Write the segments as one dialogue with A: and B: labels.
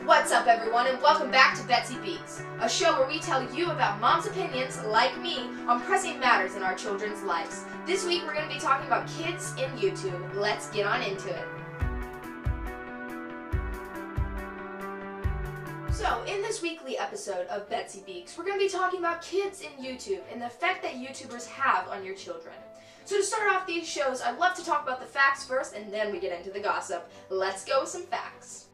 A: What's up, everyone, and welcome back to Beaks, a show where we tell you about mom's opinions, like me, on pressing matters in our children's lives. This week we're going to be talking about kids and YouTube. Let's get on into it. So, in this weekly episode of Betsy Beaks, we're going to be talking about kids and YouTube and the effect that YouTubers have on your children. So to start off these shows, I'd love to talk about the facts first, and then we get into the gossip. Let's go with some facts.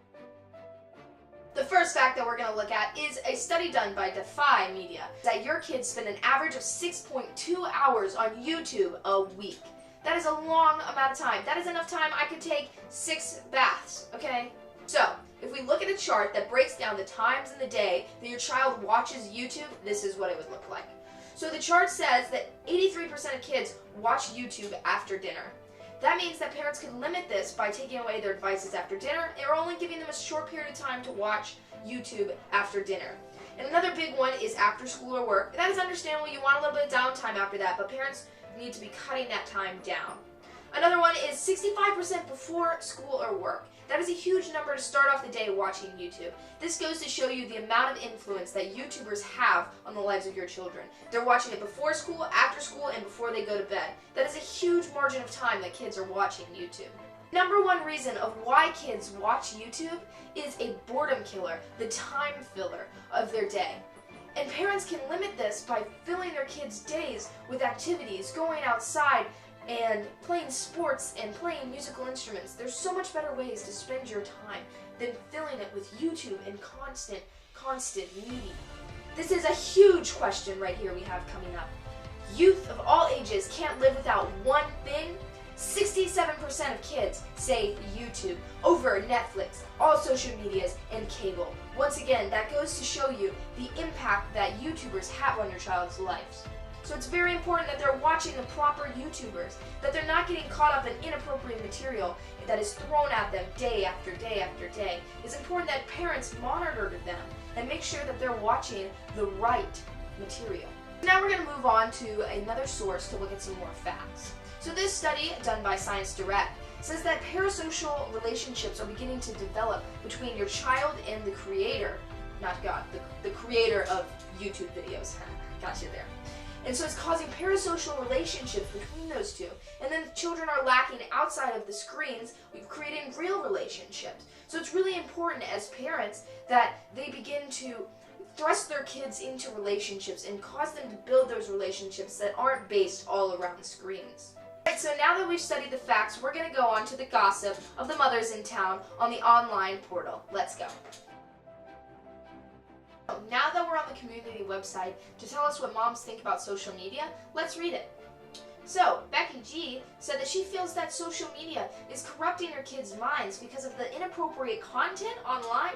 A: The first fact that we're going to look at is a study done by Defy Media that your kids spend an average of 6.2 hours on YouTube a week. That is a long amount of time. That is enough time I could take 6 baths, okay? So, if we look at a chart that breaks down the times in the day that your child watches YouTube, this is what it would look like. So the chart says that 83% of kids watch YouTube after dinner. That means that parents can limit this by taking away their devices after dinner or only giving them a short period of time to watch YouTube after dinner. And another big one is after school or work. That is understandable. You want a little bit of downtime after that, but parents need to be cutting that time down. Another one is 65% before school or work. That is a huge number to start off the day watching YouTube. This goes to show you the amount of influence that YouTubers have on the lives of your children. They're watching it before school, after school, and before they go to bed. That is a huge margin of time that kids are watching YouTube. Number one reason of why kids watch YouTube is a boredom killer, the time filler of their day. And parents can limit this by filling their kids' days with activities, going outside, and playing sports and playing musical instruments. There's so much better ways to spend your time than filling it with YouTube and constant media. This is a huge question right here we have coming up. Youth of all ages can't live without one thing. 67% of kids say YouTube over Netflix, all social medias, and cable. Once again, that goes to show you the impact that YouTubers have on your child's lives. So it's very important that they're watching the proper YouTubers, that they're not getting caught up in inappropriate material that is thrown at them day after day after day. It's important that parents monitor them and make sure that they're watching the right material. Now we're going to move on to another source to look at some more facts. So this study done by Science Direct says that parasocial relationships are beginning to develop between your child and the creator, not God, the creator of YouTube videos. Got you there. And so it's causing parasocial relationships between those two. And then children are lacking outside of the screens, we've created real relationships. So it's really important as parents that they begin to thrust their kids into relationships and cause them to build those relationships that aren't based all around screens. Alright, so now that we've studied the facts, we're going to go on to the gossip of the mothers in town on the online portal. Let's go. Now that we're on the community website to tell us what moms think about social media, let's read it. So, Becky G said that she feels that social media is corrupting her kids' minds because of the inappropriate content online.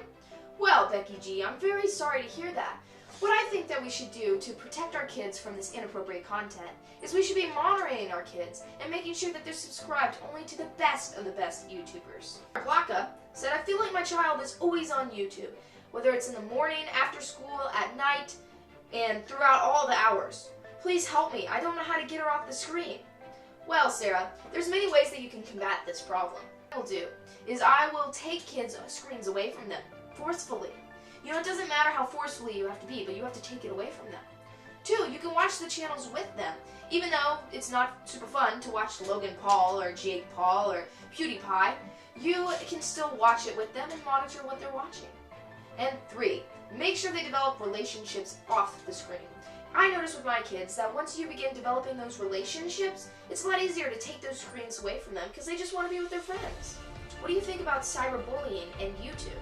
A: Well, Becky G, I'm very sorry to hear that. What I think that we should do to protect our kids from this inappropriate content is we should be monitoring our kids and making sure that they're subscribed only to the best of the best YouTubers. Plaka said, I feel like my child is always on YouTube, whether it's in the morning, after school, at night, and throughout all the hours. Please help me. I don't know how to get her off the screen. Well, Sarah, there's many ways that you can combat this problem. What I will do is I will take kids' screens away from them, forcefully. You know, it doesn't matter how forcefully you have to be, but you have to take it away from them. 2, you can watch the channels with them. Even though it's not super fun to watch Logan Paul or Jake Paul or PewDiePie, you can still watch it with them and monitor what they're watching. And 3, make sure they develop relationships off the screen. I notice with my kids that once you begin developing those relationships, it's a lot easier to take those screens away from them because they just want to be with their friends. What do you think about cyberbullying and YouTube?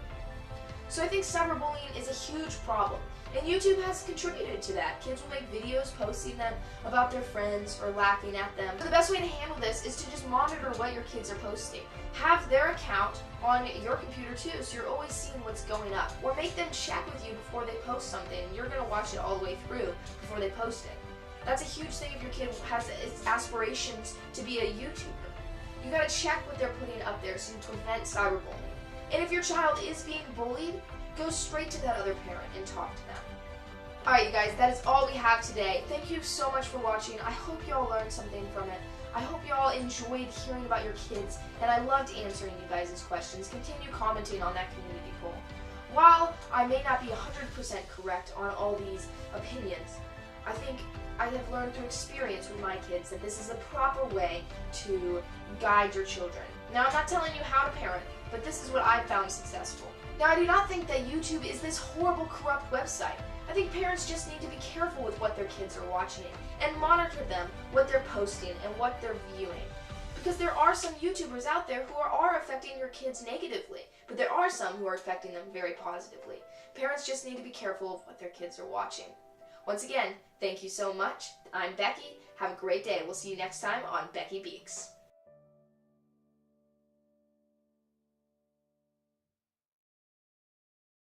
A: So I think cyberbullying is a huge problem, and YouTube has contributed to that. Kids will make videos posting them about their friends or laughing at them. But the best way to handle this is to just monitor what your kids are posting. Have their account on your computer too, so you're always seeing what's going up. Or make them check with you before they post something, and you're going to watch it all the way through before they post it. That's a huge thing if your kid has aspirations to be a YouTuber. You got to check what they're putting up there so you prevent cyberbullying. And if your child is being bullied, go straight to that other parent and talk to them. Alright, you guys, that is all we have today. Thank you so much for watching. I hope y'all learned something from it. I hope y'all enjoyed hearing about your kids, and I loved answering you guys' questions. Continue commenting on that community poll. While I may not be 100% correct on all these opinions, I think I have learned through experience with my kids that this is a proper way to guide your children. Now, I'm not telling you how to parent, but this is what I've found successful. Now, I do not think that YouTube is this horrible, corrupt website. I think parents just need to be careful with what their kids are watching and monitor them, what they're posting, and what they're viewing. Because there are some YouTubers out there who are affecting your kids negatively, but there are some who are affecting them very positively. Parents just need to be careful of what their kids are watching. Once again, thank you so much. I'm Becky. Have a great day. We'll see you next time on Becky Beaks.